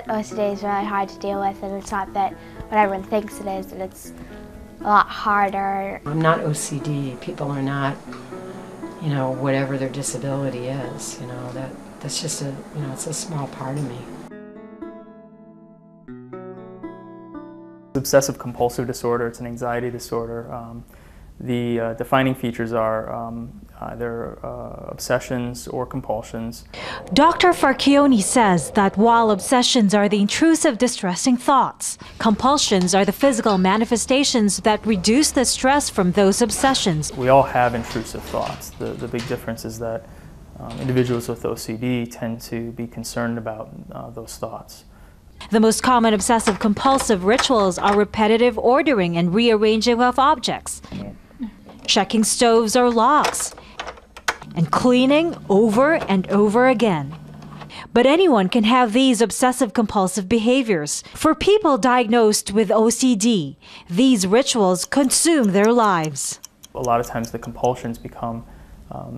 that OCD is really hard to deal with, and it's not that what everyone thinks it is, and it's a lot harder. I'm not OCD. People are not, you know, whatever their disability is, you know, that's just a, you know, it's a small part of me. Obsessive Compulsive Disorder, it's an anxiety disorder. The defining features are either obsessions or compulsions. Dr. Farchione says that while obsessions are the intrusive, distressing thoughts, compulsions are the physical manifestations that reduce the stress from those obsessions. We all have intrusive thoughts. The big difference is that individuals with OCD tend to be concerned about those thoughts. The most common obsessive-compulsive rituals are repetitive ordering and rearranging of objects, checking stoves or locks, and cleaning over and over again. But anyone can have these obsessive-compulsive behaviors. For people diagnosed with OCD, these rituals consume their lives. A lot of times the compulsions become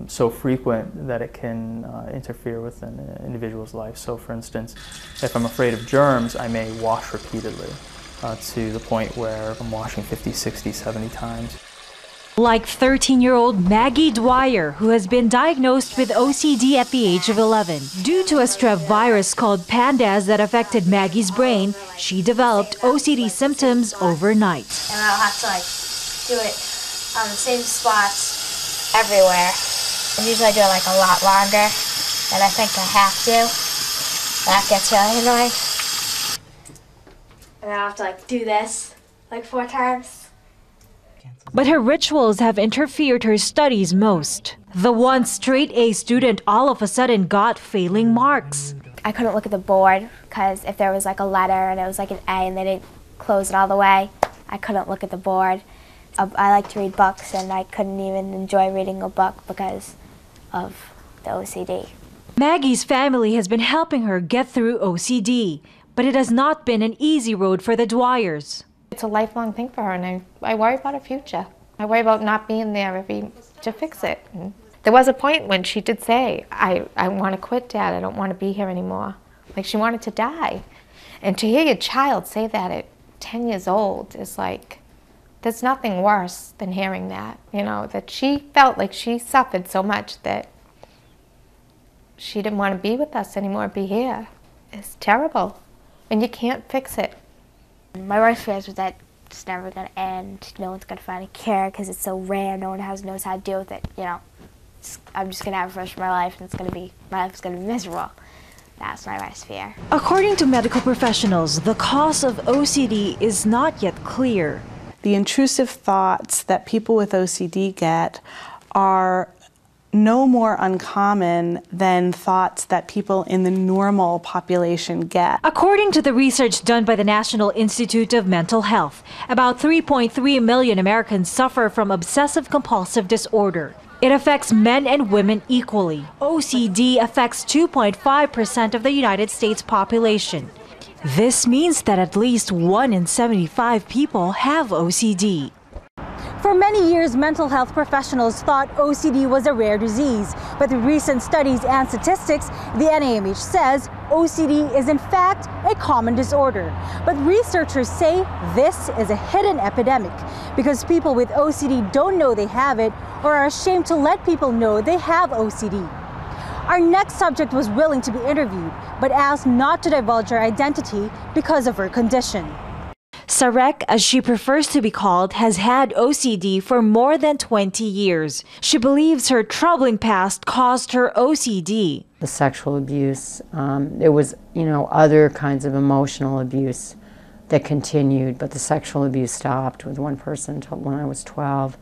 so frequent that it can interfere with an individual's life. So for instance, if I'm afraid of germs, I may wash repeatedly to the point where I'm washing 50, 60, 70 times. Like 13-year-old Maggie Dwyer, who has been diagnosed with OCD at the age of 11. Due to a strep virus called pandas that affected Maggie's brain, she developed OCD symptoms overnight. And I'll have to do it on the same spots everywhere. I usually do it a lot longer than I think I have to. That gets really annoying. And then I'll have to do this 4 times. But her rituals have interfered her studies most. The once straight-A student all of a sudden got failing marks. I couldn't look at the board because if there was a letter and it was an A and they didn't close it all the way, I couldn't look at the board. I like to read books, and I couldn't even enjoy reading a book because of the OCD. Maggie's family has been helping her get through OCD, but it has not been an easy road for the Dwyers. It's a lifelong thing for her, and I worry about her future. I worry about not being there to fix it. And there was a point when she did say, I want to quit, Dad, I don't want to be here anymore. She wanted to die. And to hear your child say that at 10 years old is there's nothing worse than hearing that, that she felt like she suffered so much that she didn't want to be with us anymore, be here. It's terrible, and you can't fix it. My worst fears was that it's never going to end, no one's going to finally care because it's so rare, no one knows how to deal with it, I'm just going to have it for the rest of my life, and my life is going to be miserable. That's my worst fear. According to medical professionals, the cause of OCD is not yet clear. The intrusive thoughts that people with OCD get are no more uncommon than thoughts that people in the normal population get. According to the research done by the National Institute of Mental Health, about 3.3 million Americans suffer from obsessive compulsive disorder. It affects men and women equally. OCD affects 2.5% of the United States population. This means that at least 1 in 75 people have OCD. For many years, mental health professionals thought OCD was a rare disease. But through recent studies and statistics, the NIMH says OCD is in fact a common disorder. But researchers say this is a hidden epidemic because people with OCD don't know they have it or are ashamed to let people know they have OCD. Our next subject was willing to be interviewed, but asked not to divulge her identity because of her condition. Sarek, as she prefers to be called, has had OCD for more than 20 years. She believes her troubling past caused her OCD. The sexual abuse, there was, other kinds of emotional abuse that continued, but the sexual abuse stopped with one person until when I was 12.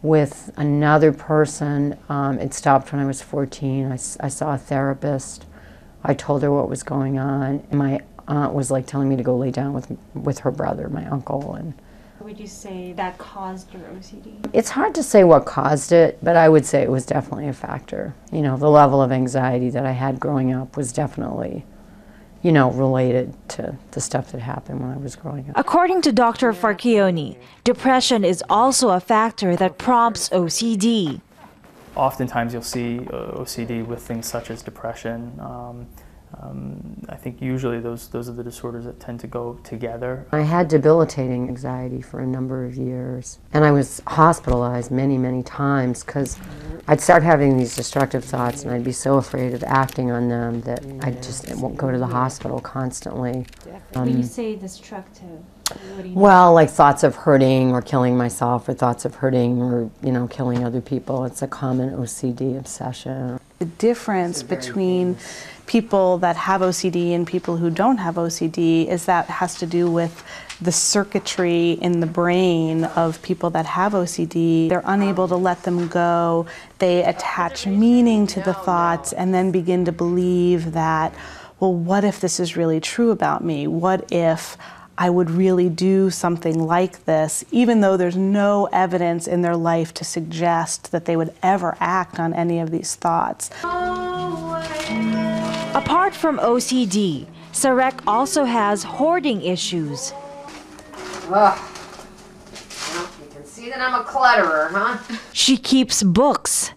With another person, it stopped when I was 14. I saw a therapist. I told her what was going on. And my aunt was telling me to go lay down with her brother, my uncle. And would you say that caused your OCD? it's hard to say what caused it, but I would say it was definitely a factor. The level of anxiety that I had growing up was definitely related to the stuff that happened when I was growing up. According to Dr. Farchione, depression is also a factor that prompts OCD. Oftentimes you'll see OCD with things such as depression, I think usually those are the disorders that tend to go together. I had debilitating anxiety for a number of years, and I was hospitalized many, many times because I'd start having these destructive thoughts and I'd be so afraid of acting on them that I just won't go to the hospital constantly. When you say destructive, what do you mean? Well, like thoughts of hurting or killing myself, or thoughts of hurting or, killing other people. It's a common OCD obsession. The difference between people that have OCD and people who don't have OCD is that has to do with the circuitry in the brain of people that have OCD. They're unable to let them go. They attach meaning to the thoughts and then begin to believe that, well, what if this is really true about me? What if I would really do something like this, even though there's no evidence in their life to suggest that they would ever act on any of these thoughts. Apart from OCD, Sarek also has hoarding issues. Ugh. Well, you can see that I'm a clutterer, huh? She keeps books,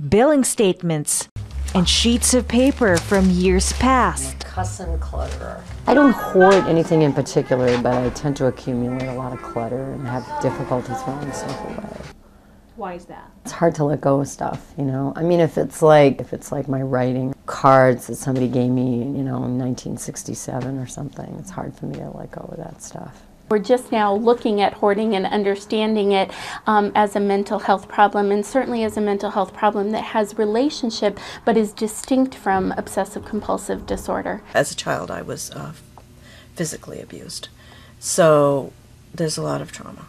billing statements, and sheets of paper from years past. Cussin clutterer. I don't hoard anything in particular, but I tend to accumulate a lot of clutter and have difficulty throwing stuff away. Why is that? It's hard to let go of stuff, I mean, if it's like my writing, cards that somebody gave me, in 1967 or something, it's hard for me to let go of that stuff. We're just now looking at hoarding and understanding it as a mental health problem, and certainly as a mental health problem that has relationship but is distinct from obsessive compulsive disorder. As a child, I was physically abused, so there's a lot of trauma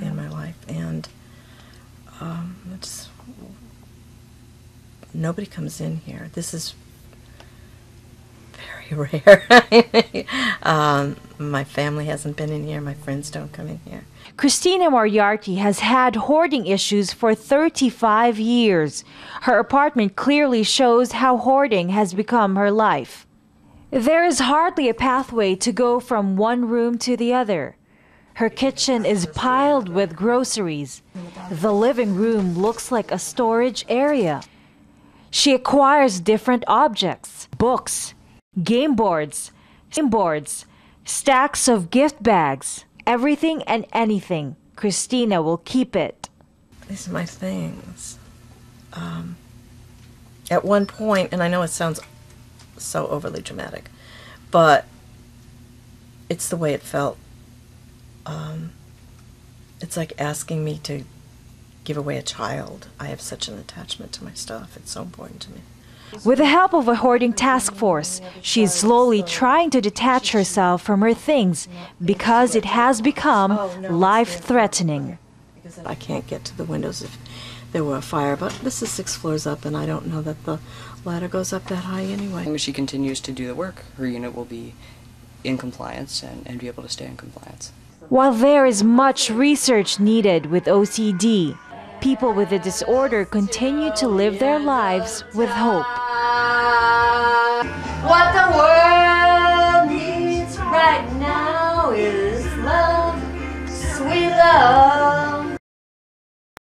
in my life, and nobody comes in here. This is very rare. My family hasn't been in here. My friends don't come in here. Christina Moriarty has had hoarding issues for 35 years. Her apartment clearly shows how hoarding has become her life. There is hardly a pathway to go from one room to the other. Her kitchen is piled with groceries. The living room looks like a storage area. She acquires different objects, books, game boards, stacks of gift bags, everything and anything. Christina will keep it. These are my things. At one point, and I know it sounds so overly dramatic, but it's the way it felt. It's like asking me to give away a child. I have such an attachment to my stuff. It's so important to me. With the help of a hoarding task force, she is slowly trying to detach herself from her things because it has become life-threatening. I can't get to the windows if there were a fire, but this is 6 floors up, and I don't know that the ladder goes up that high anyway. As long as she continues to do the work, her unit will be in compliance and be able to stay in compliance. While there is much research needed with OCD, people with the disorder continue to live their lives with hope. What the world